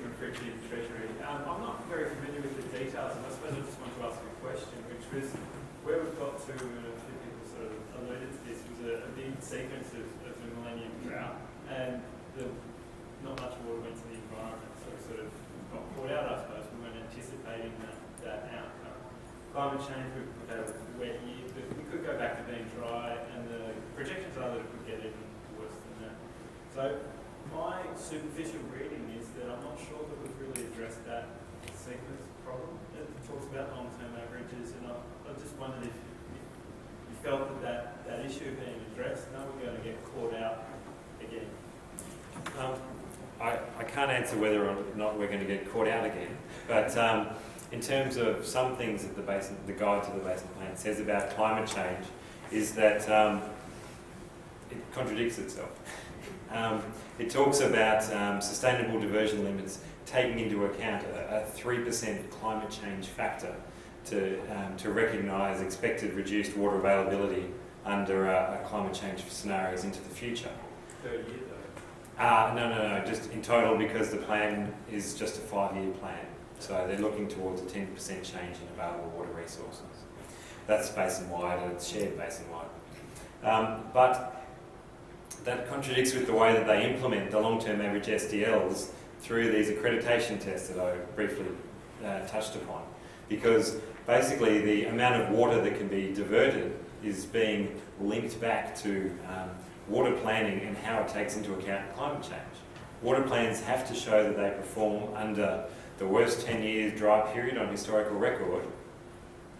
from Fritchie Treasury. I'm not very familiar with the details, and I suppose I just want to ask a question, which was where we've got to, and a few people sort of alluded to this, was a big sequence of the millennium drought, and not much water went to the environment, so we sort of got caught out, I suppose. We weren't anticipating that outcome. Climate change, we've had a wet year, but we could go back to being dry, and the projections are that it could get even worse than that. So my superficial reading is that I'm not sure that we've really addressed that sequence problem. It talks about long-term averages, and I just wondered if you felt that issue being addressed. Now we're going to get caught out again. I can't answer whether or not we're going to get caught out again, but in terms of some things that the guide to the Basin Plan says about climate change is that it contradicts itself. It talks about sustainable diversion limits taking into account a 3% climate change factor to recognise expected reduced water availability under climate change scenarios into the future. 30 years though? No, just in total, because the plan is just a 5-year plan. So they're looking towards a 10% change in available water resources. That's basin-wide, and it's shared basin-wide. But that contradicts with the way that they implement the long-term average SDLs through these accreditation tests that I briefly touched upon. Because basically the amount of water that can be diverted is being linked back to water planning and how it takes into account climate change. Water plans have to show that they perform under the worst 10 years dry period on historical record,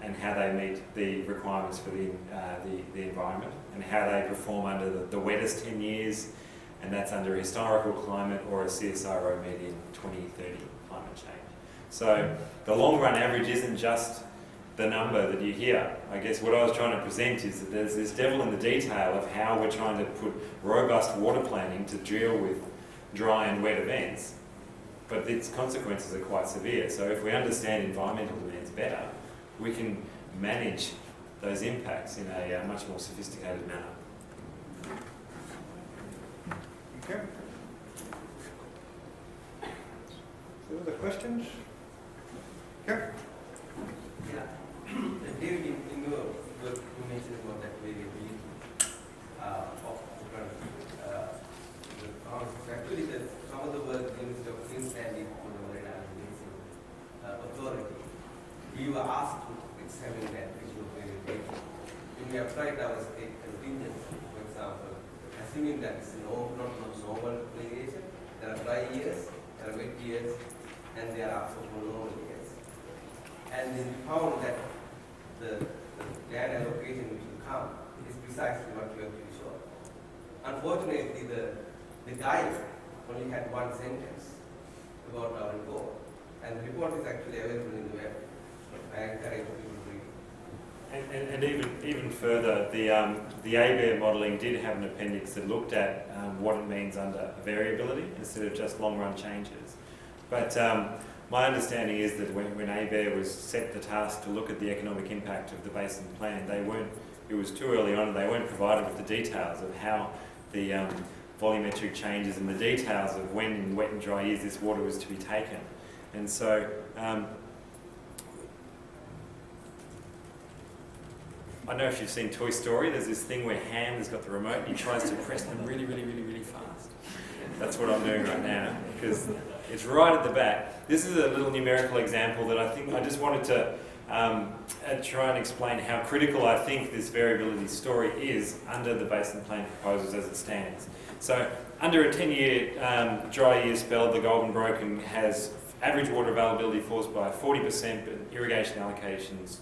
and how they meet the requirements for the environment, and how they perform under the wettest 10 years, and that's under a historical climate or a CSIRO median 2030 climate change. So the long run average isn't just the number that you hear. I guess what I was trying to present is that there's this devil in the detail of how we're trying to put robust water planning to deal with dry and wet events, but its consequences are quite severe. So if we understand environmental demands better, we can manage those impacts in a much more sophisticated manner. Okay. So other questions? Okay. Yeah. David, in your work, you mentioned about that variability of the concept. Actually, some of the work instead of instantly for the Marine Basin Authority, we were asked to examine that issue of variability. When we applied our state contingency, for example, assuming that it's not normal variation, there are dry years, there are wet years, and there are also normal years. And we found that the land allocation which will come is precisely what you actually showed. Unfortunately, the guide only had one sentence about our report, and the report is actually available in the web. I encourage people to read it. And even further, the ABARE modelling did have an appendix that looked at what it means under variability instead of just long-run changes. But my understanding is that when ABARE was set the task to look at the economic impact of the basin plan, it was too early on, and they weren't provided with the details of how the volumetric changes and the details of when in wet and dry years this water was to be taken. And so I don't know if you've seen Toy Story. There's this thing where Ham has got the remote and he tries to press them really, really, really, really fast. That's what I'm doing right now, because it's right at the back. This is a little numerical example that I think I just wanted to try and explain how critical I think this variability story is under the basin plan proposals as it stands. So under a 10-year dry year spell, the Golden Broken has average water availability falls by 40%, but irrigation allocations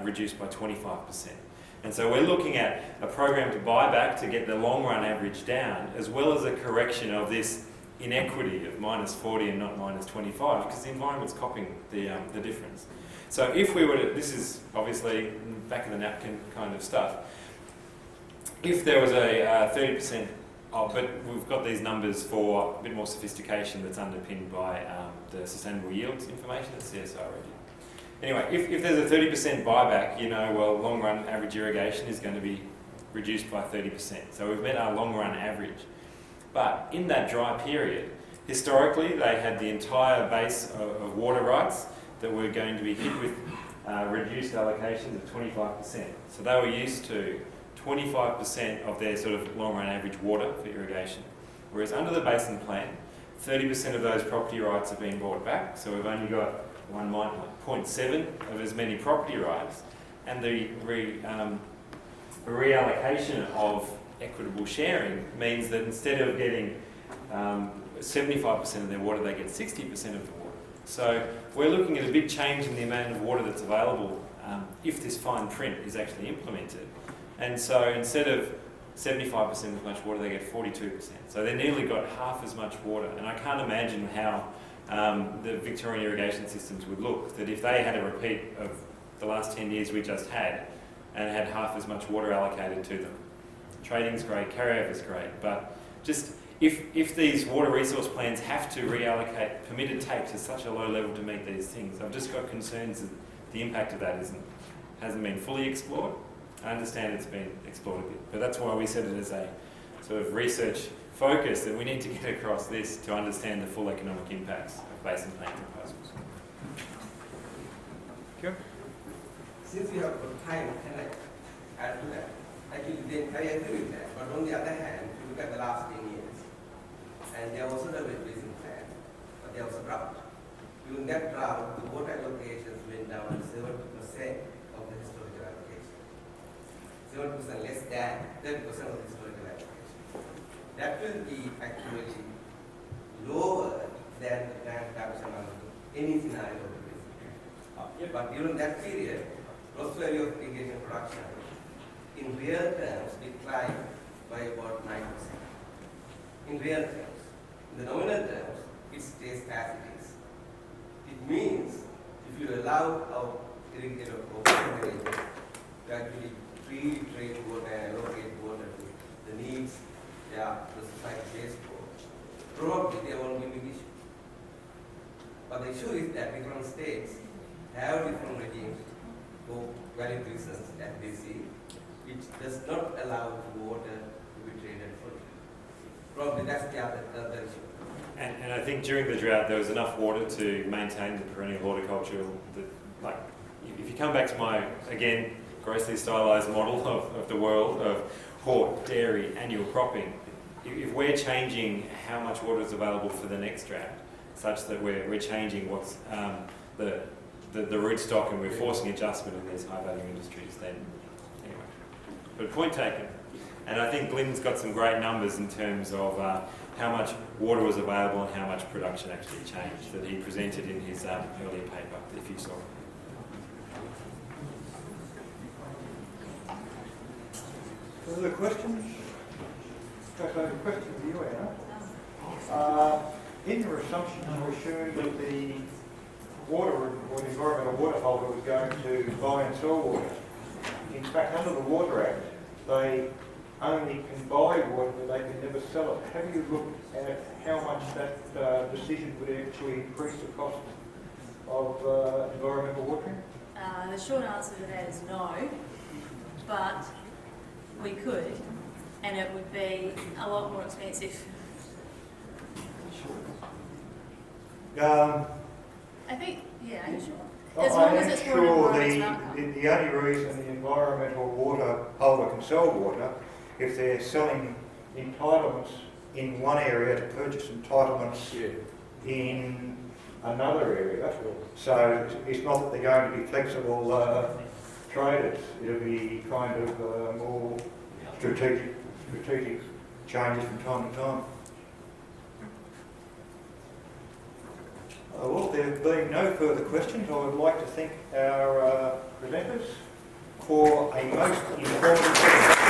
reduced by 25%. And so we're looking at a program to buy back to get the long run average down, as well as a correction of this inequity of -40 and not -25, because the environment's copying the difference. So if we were to, this is obviously back of the napkin kind of stuff, if there was a 30%, but we've got these numbers for a bit more sophistication that's underpinned by the sustainable yields information that CSI already. Anyway, if there's a 30% buyback, you know, well, long run average irrigation is going to be reduced by 30%. So we've met our long run average. But in that dry period, Historically, they had the entire base of water rights that were going to be hit with reduced allocations of 25%. So they were used to 25% of their sort of long-run average water for irrigation. Whereas under the basin plan, 30% of those property rights have been bought back. So we've only got 1.7 of as many property rights, and the reallocation of equitable sharing means that instead of getting 75% of their water, they get 60% of the water. So we're looking at a big change in the amount of water that's available if this fine print is actually implemented. And so instead of 75% as much water, they get 42%. So they nearly got half as much water. And I can't imagine how the Victorian irrigation systems would look, that if they had a repeat of the last 10 years we just had and had half as much water allocated to them. Trading's great, carryover's great, but just if these water resource plans have to reallocate permitted take to such a low level to meet these things, I've just got concerns that the impact of that hasn't been fully explored. I understand it's been explored a bit, but that's why we set it as a sort of research focus, that we need to get across this to understand the full economic impacts of basin plan proposals. Sure. Since we have got time, can I add to that? Actually, I agree with that. But on the other hand, if you look at the last 10 years, and there was also a basin plan, but there was a drought. During that drought, the water allocations went down to 70% of the historical allocation. 70% less than 30% of the historical allocation. That will be actually lower than the planned capture under any scenario of the basin plan. But during that period, gross value of irrigation production in real terms declined by about 9%. In real terms. In the nominal terms, it stays as it is. It means if you allow our irrigator to actually freely trade water and allocate water to the needs that the society pays for, probably there won't be a big issue. But the issue is that different states have different regimes for valid reasons that they see, which does not allow water to be traded fully. Probably that's the other issue. And I think during the drought there was enough water to maintain the perennial horticulture. Like, if you come back to my, again, grossly stylised model of the world of hort, dairy, annual cropping, if we're changing how much water is available for the next drought, such that we're changing what's the root stock and we're forcing adjustment in these high value industries, then anyway. But point taken. And I think Glyn's got some great numbers in terms of how much water was available and how much production actually changed that he presented in his earlier paper, if you saw it. Further questions? Perhaps I have a question for you, Anna. In your assumptions, we assumed that the water or the environmental water holder was going to buy and sell water. In fact, under the Water Act, they only can buy water, but they can never sell it. Have you looked at how much that decision would actually increase the cost of environmental watering? The short answer to that is no, but we could, and it would be a lot more expensive. I think, yeah, sure. As long as it's more environmental outcome. The only reason the environmental water holder can sell water if they're selling entitlements in one area to purchase entitlements in another area. So it's not that they're going to be flexible traders. It'll be kind of more strategic changes from time to time. Well, there being no further questions, I would like to thank our presenters for a most informative